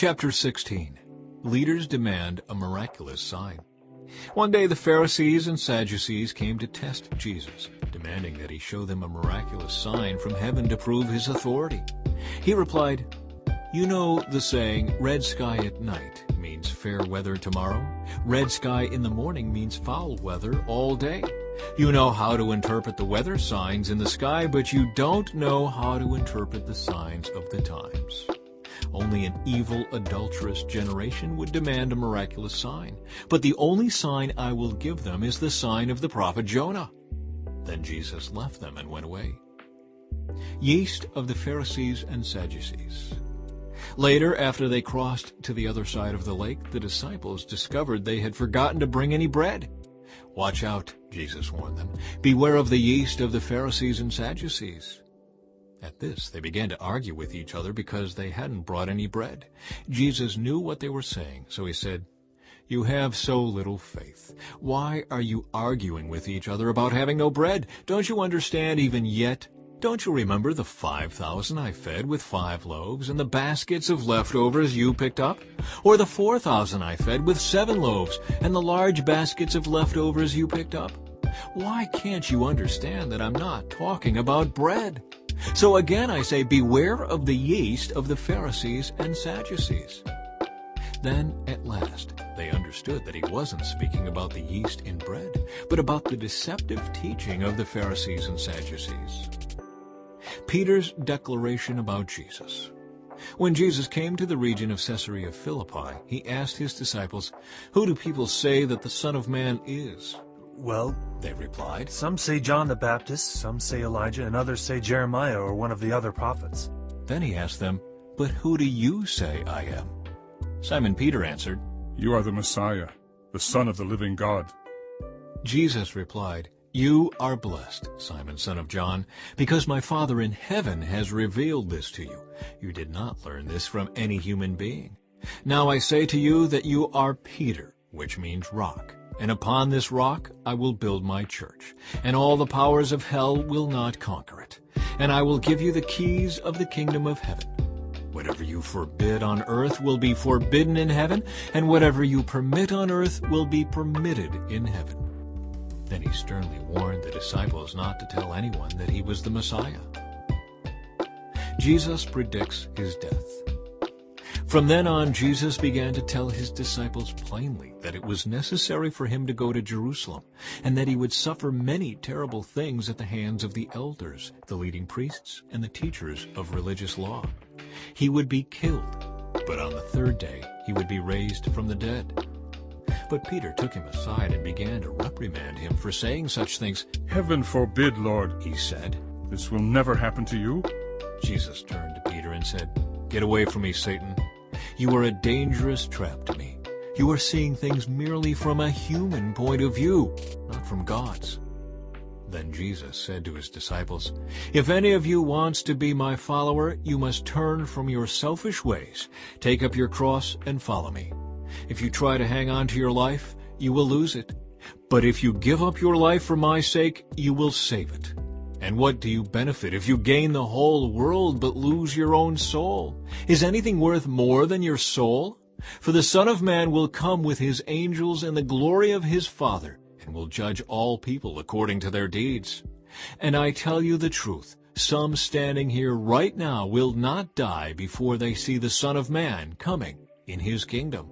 Chapter 16. Leaders demand a miraculous sign. One day the Pharisees and Sadducees came to test Jesus, demanding that he show them a miraculous sign from heaven to prove his authority. He replied, "You know the saying, 'Red sky at night' means fair weather tomorrow. Red sky in the morning means foul weather all day. You know how to interpret the weather signs in the sky, but you don't know how to interpret the signs of the times." Only an evil, adulterous generation would demand a miraculous sign. But the only sign I will give them is the sign of the prophet Jonah. Then Jesus left them and went away. Yeast of the Pharisees and Sadducees. Later, after they crossed to the other side of the lake, the disciples discovered they had forgotten to bring any bread. "Watch out," Jesus warned them. "Beware of the yeast of the Pharisees and Sadducees." At this, they began to argue with each other because they hadn't brought any bread. Jesus knew what they were saying, so he said, "You have so little faith. Why are you arguing with each other about having no bread? Don't you understand even yet? Don't you remember the 5,000 I fed with 5 loaves and the baskets of leftovers you picked up? Or the 4,000 I fed with 7 loaves and the large baskets of leftovers you picked up? Why can't you understand that I'm not talking about bread? So again I say, beware of the yeast of the Pharisees and Sadducees." Then, at last, they understood that he wasn't speaking about the yeast in bread, but about the deceptive teaching of the Pharisees and Sadducees. Peter's declaration about Jesus. When Jesus came to the region of Caesarea Philippi, he asked his disciples, "Who do people say that the Son of Man is?" "Well," they replied, "some say John the Baptist, some say Elijah, and others say Jeremiah or one of the other prophets." Then he asked them, "But who do you say I am?" Simon Peter answered, "You are the Messiah, the Son of the living God." Jesus replied, "You are blessed, Simon, son of John, because my Father in heaven has revealed this to you. You did not learn this from any human being. Now I say to you that you are Peter, which means rock. And upon this rock I will build my church, and all the powers of hell will not conquer it. And I will give you the keys of the kingdom of heaven. Whatever you forbid on earth will be forbidden in heaven, and whatever you permit on earth will be permitted in heaven." Then he sternly warned the disciples not to tell anyone that he was the Messiah. Jesus predicts his death. From then on, Jesus began to tell his disciples plainly that it was necessary for him to go to Jerusalem, and that he would suffer many terrible things at the hands of the elders, the leading priests, and the teachers of religious law. He would be killed, but on the 3rd day he would be raised from the dead. But Peter took him aside and began to reprimand him for saying such things. "Heaven forbid, Lord," he said. "This will never happen to you." Jesus turned to Peter and said, "Get away from me, Satan. You are a dangerous trap to me. You are seeing things merely from a human point of view, not from God's." Then Jesus said to his disciples, "If any of you wants to be my follower, you must turn from your selfish ways, take up your cross, and follow me. If you try to hang on to your life, you will lose it. But if you give up your life for my sake, you will save it. And what do you benefit if you gain the whole world but lose your own soul? Is anything worth more than your soul? For the Son of Man will come with his angels in the glory of his Father, and will judge all people according to their deeds. And I tell you the truth, some standing here right now will not die before they see the Son of Man coming in his kingdom."